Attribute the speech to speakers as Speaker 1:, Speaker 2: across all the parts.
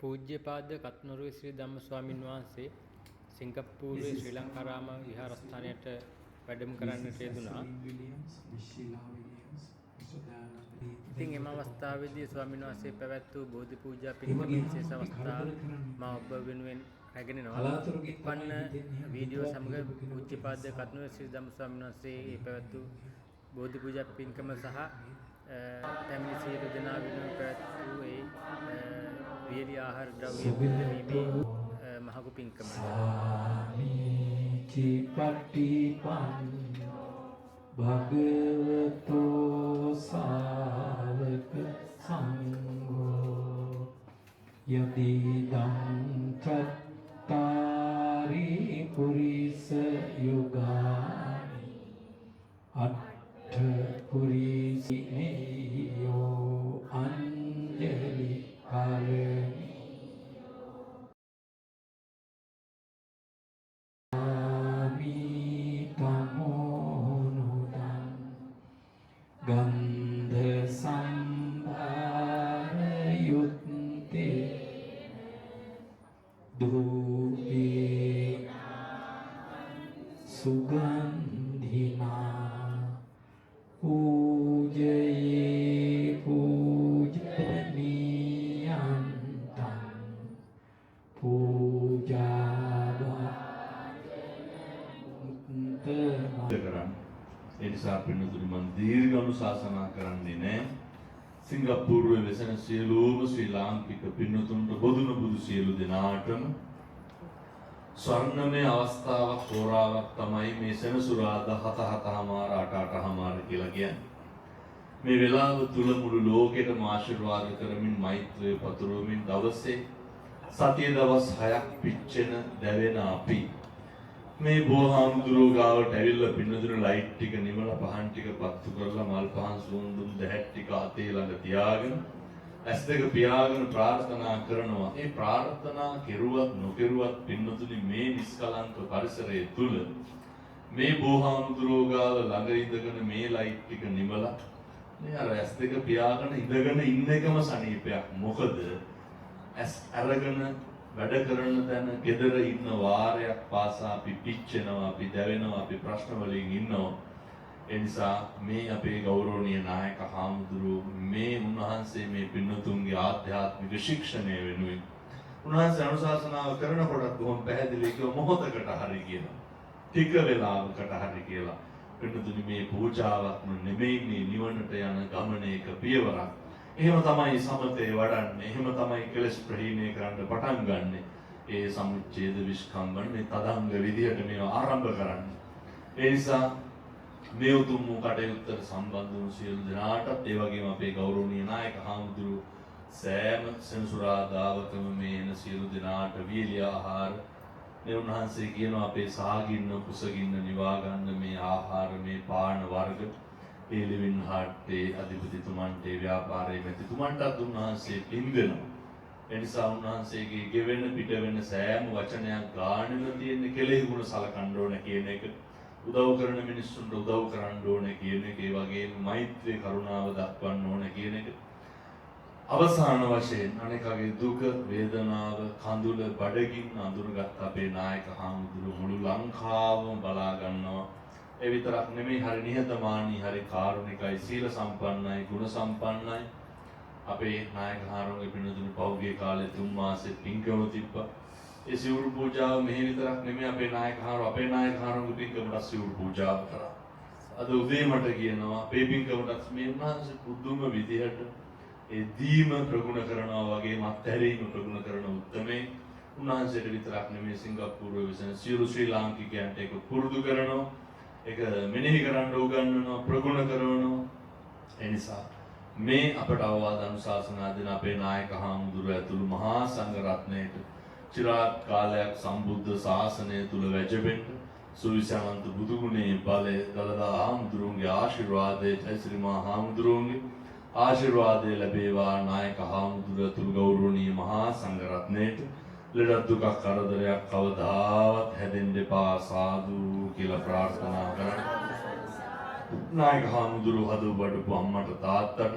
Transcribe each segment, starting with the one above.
Speaker 1: පූජ්‍යපාද කත්නරුවේ ශ්‍රී ධම්ම ස්වාමීන් වහන්සේ සිංගප්පූරුවේ ශ්‍රී ලංකාරාම විහාරස්ථානයට වැඩම කරන්නට යෙදුණා. ඉතින් එම අවස්ථාවේදී ස්වාමීන් වහන්සේ පැවැත් වූ බෝධි පූජා පින්කම විශේෂ අවස්ථාව මා ඔබ වෙනුවෙන් රැගෙනවා. ඉක්වන්න වීඩියෝ සමග පූජ්‍යපාද කත්නරුවේ ශ්‍රී ධම්ම ස්වාමීන් වහන්සේ පැවැත් වූ බෝධි පූජා පින්කම සහ පැමිණි සියලු දෙනා වෙනුවෙන් පැවැත් වූ වියලි ආහාර ද්‍රව්‍ය පිළිවීමේ මහඟු පින්කම.
Speaker 2: සාමිචි පටිපන්න භගවතෝ සාවක සංඝෝ යදිදං චත්තාරි පුරිස යුගානි අට්ඨ පුරිසිනේයෝ අංජලි කාලේ ගන්ධ සම්භාර යුත්තේ දූපේ සුගන්ධිනා පූජයේ පූජනීයන්තං පූජාවන්ත
Speaker 3: ඒ නිසා පින්නතුනි මම දීර්ඝ අනුශාසනා කරන්නේ නැහැ. සිංගප්පූරුවේ වෙසෙන සියලුම ශ්‍රී ලාංකික පින්නතුන්ට බොදුන බුදු සියලු දෙනාටම ස්වර්ණමය අවස්ථාවක් හෝරාවක් තමයි මේ සෙනසුරාදා 7:08 කියලා කියන්නේ. මේ වෙලාව තුල මුළු ලෝකෙටම ආශිර්වාද කරමින් මෛත්‍රිය පතුරවමින් දවසේ සතිය දවස් 6ක් පිච්චෙන දැවෙන අපි මේ බෝහාමුදුරුවෝ ගාවට ඇවිල්ලා පින්නතුන ලයිට් ටික නිමලා පහන් ටික පත්තු කරලා මල් පහන් සුවඳුම් දැහැට් ටික අතේ ළඟ තියාගෙන ඇස් දෙක පියාගෙන ප්‍රාර්ථනා කරනවා. ඒ ප්‍රාර්ථනා කෙරුවත් නොකෙරුවත් පින්නතුනි මේ නිස්කලංක පරිසරය තුල මේ බෝහාමුදුරුවෝ ගාව ළඟ ඉඳගෙන මේ ලයිට් ටික නිමලා මේ අර ඇස් දෙක පියාගෙන ඉඳගෙන ඉන්න එකම සනීපයක්. මොකද ඇස් අරගෙන වැඩ කරන තැන gedara ඉන්න වාරයක් පාසා අපි පිච්චෙනවා, අපි දැවෙනවා, අපි ප්‍රශ්න වලින් ඉන්නවා. ඒ නිසා මේ අපේ ගෞරවනීය නායක හාමුදුරුවෝ මේ උන්වහන්සේ මේ පින්නතුන්ගේ ආධ්‍යාත්මික ශික්ෂණය වෙනුවෙන් උන්වහන්සේ අනුශාසනාව කරනකොට බොහොම පැහැදිලි කිව්ව මොහොතකට හරි කියනවා. ටික වෙලාවකට හරි කියලා. පින්නතුනි මේ පූජාවක්ම නෙමෙයි මේ නිවනට යන ගමනේක පියවරක්. එහෙම තමයි සමතේ වඩන්නේ. එහෙම තමයි කෙලස් ප්‍රහීණය කරන්න පටන් ගන්නෙ. ඒ සමුච්ඡේද විස්කම්බන මේ තදංග විදියට මේවා ආරම්භ කරන්නේ. ඒ නිසා මේ උතුම් කටයුත්තට සම්බන්ධ වූ සියලු දෙනාටත් ඒ වගේම අපේ ගෞරවනීය නායක හාමුදුරුවෝ සෑම සෙනසුරාදාවකම මේ එන සියලු දෙනාට වියලි ආහාර මේ උන්වහන්සේ කියනවා අපේ සාගින්න කුසගින්න නිවා ගන්න මේ ආහාර මේ පාන වර්ග ඒ ලිවින් හාට්ටේ අධිපතිතුමන්ට ව්‍යාපාරයේ මෙතිතුමන්ටත් උන්වහන්සේ පින් දෙනවා. ඒ නිසා උන්වහන්සේගේ ගෙවෙන පිට වෙන සෑම වචනයක් ගානෙම තියෙන කෙලෙහි ගුණ සලකන්න ඕන කියන එක, උදව් කරන මිනිස්සුන්ට උදව් කරන්න ඕන කියන එක, ඒ වගේම මෛත්‍රී කරුණාව දක්වන්න ඕන කියන එක. අවසාන වශයෙන් අනේකගේ දුක වේදනාව කඳුල බඩගින්න අඳුරගත් අපේ නායක හාමුදුරුවෝ මුළු ලංකාවම බලා ගන්නවා. ඒ විතරක් නෙමෙයි හරි නිහතමානී හරි කාරුණිකයි සීල සම්පන්නයි ගුණ සම්පන්නයි. අපේ නායක හාමුදුරුවෝ පින්නතුනි පෞද්ගලික කාලේ 3 මාසෙ පින්කම තිබ්බා. ඒ සිවුරු පූජාව මෙහි විතරක් නෙමෙයි අපේ නායක හාමුදුරුවෝ පින්කමට සිවුරු පූජාව කරා. අද උදේ මට කියනවා අපේ පින්කමට මේ උන්වහන්සේ පුදුම විදිහට ඒ දීම ප්‍රගුණ කරනවා වගේම අත්හැරීම ප්‍රගුණ කරන උත්මේ උන්වහන්සේට විතරක් නෙමෙයි සිංගප්පූරුවේ විසින සියලු ශ්‍රී ලාංකිකයන්ට ඒක පුරුදු කරනවා. ඒක මෙනෙහි කරන්න උගන්වනවා, ප්‍රගුණ කරනවා. ඒ නිසා මේ අපට අවවාද අනුශාසනා දෙන අපේ නායක හාමුදුරුවෝ ඇතුළු මහා සංඝ රත්නයට චිරාත් කාලයක් සම්බුද්ධ ශාසනය තුල වැජබෙන්න සුවිසමන්ත බුදු ගුණේ බලය දලදා හාමුදුරුවන්ගේ ආශිර්වාදයේ ජයශ්‍රී මහා හාමුදුරුවන්ගේ ආශිර්වාදය ලැබේවා. නායක හාමුදුරුවෝ ඇතුළු ගෞරවනීය මහා සංඝ රත්නයට ලෙඩ දුකක් කරදරයක් කවදාවත් හැදෙන්න එපා සාදු කියලා ප්‍රාර්ථනා කරනවා. නායක හාමුදුරුවෝ හදව බඩපු අම්මට තාත්තට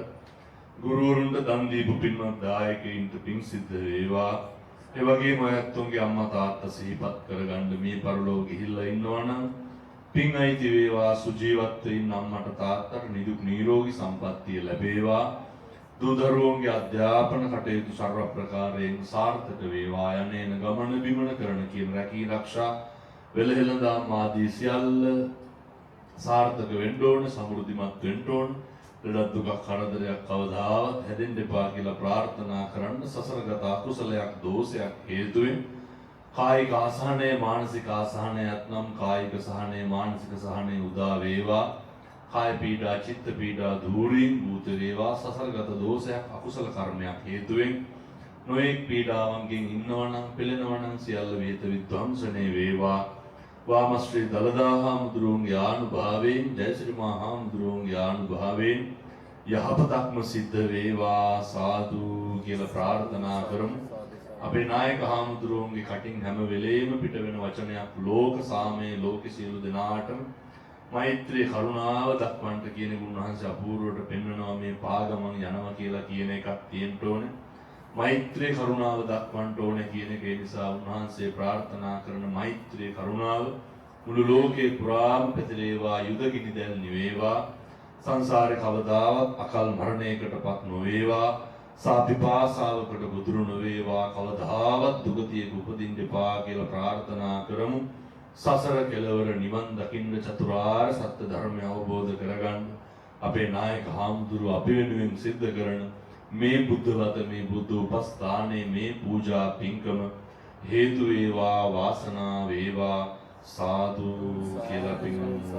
Speaker 3: ගුරුවරුන්ට දන් දීපු පින්වත් දායකයින්ට පින් සිද්ධ වේවා. ඒ වගේම ඔයත්තුන්ගේ අම්මා තාත්තා සිහිපත් කරගන්න මේ පරලෝක ගිහිල්ලා ඉන්නවනම් පින් අයිති වේවා. සුජීවත්ව ඉන්න අම්මට තාත්තට නිදුක් නිරෝගී සම්පන්නිය ලැබේවා. දූ දරුවන්ගේ අධ්‍යාපන කටයුතු සර්ව ප්‍රකාරයෙන් සාර්ථක වේවා. යන්නේන ගමන බිමන කරන කියන රැකී ආරක්ෂා වෙලහෙළඳාම් ආදී සියල්ල සාර්ථක වෙන්න ඕන, සමෘද්ධිමත් වෙන්න ඕන. ලෙඩ දුක කරදරයක් කවදාවත් හැදෙන්න එපා කියලා ප්‍රාර්ථනා කරන්න. සසරගත අකුසලයක් දෝෂයක් හේතුවෙන් කායික අසහනය මානසික අසහනයක් නම් කායික සහනය මානසික සහනය උදා වේවා. කාය පීඩා චිත්ත පීඩා ධූරීන් භූත වේවා. සසරගත දෝෂයක් අකුසල කර්මයක් හේතුවෙන් නොඑක් පීඩාවන්ගෙන් ඉන්නවනම් පෙළෙනවනම් සියල්ල වේත විද්වංසනේ වේවා. වාමශ්‍රී දලදා හාමුදුරුවන්ගේ ආනුභාවයෙන් ජයශ්‍රී මහා හාමුදුරුවන්ගේ ආනුභාවයෙන් යහපතක්ම සිද්ධ වේවා. සාදු කියලා ප්‍රාර්ථනා කරමු. අපේ නායක හාමුදුරුවන්ගේ කටින් හැම වෙලේම පිට වෙන වචනයක් ලෝක සාමයේ ලෝක සියලු දෙනාටම මෛත්‍රී කරුණාව දක්වන්නට කියන උන්වහන්සේ අපූර්වවට පෙන්වනවා. මේ පාගමන් යනවා කියලා කියන එකක් තියෙන්න ඕනේ. මෛත්‍රී කරුණාව දක්වන්න ඕනේ කියන එක. ඒ නිසා උන්වහන්සේ ප්‍රාර්ථනා කරන මෛත්‍රී කරුණාව මුළු ලෝකේ පුරාම පැතිරේවා. යුදගිනි දැල් නිවේවා. සංසාරේ කවදාවත් අකල් මරණයකටපත් නොවේවා. සාපිපාසාවකට ගොදුරු නොවේවා. කවදාවත් දුගතියක උපදින්න එපා කියලා ප්‍රාර්ථනා කරමු. සසර කෙලවර නිවන් දකින්න චතුරාර්ය සත්‍ය ධර්මය අවබෝධ කරගන්න අපේ නායක හාමුදුරුව අපි වෙනුවෙන් සිද්ධ කරන මේ බුද්ධ වත මේ බුද්ධ උපස්ථානයේ මේ පූජා පින්කම හේතු වේවා වාසනා වේවා. සාදු කියලා පින්වමු.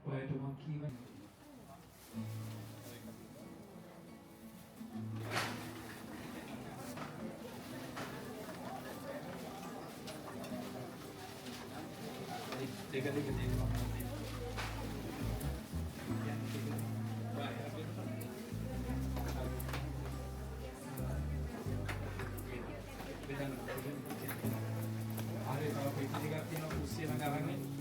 Speaker 2: ඔයාලට මම කියවන්නේ දෙක දෙන්නවා. ආරේ තව පිටි ටිකක් තියෙනවා කුස්සිය ළඟ අරන්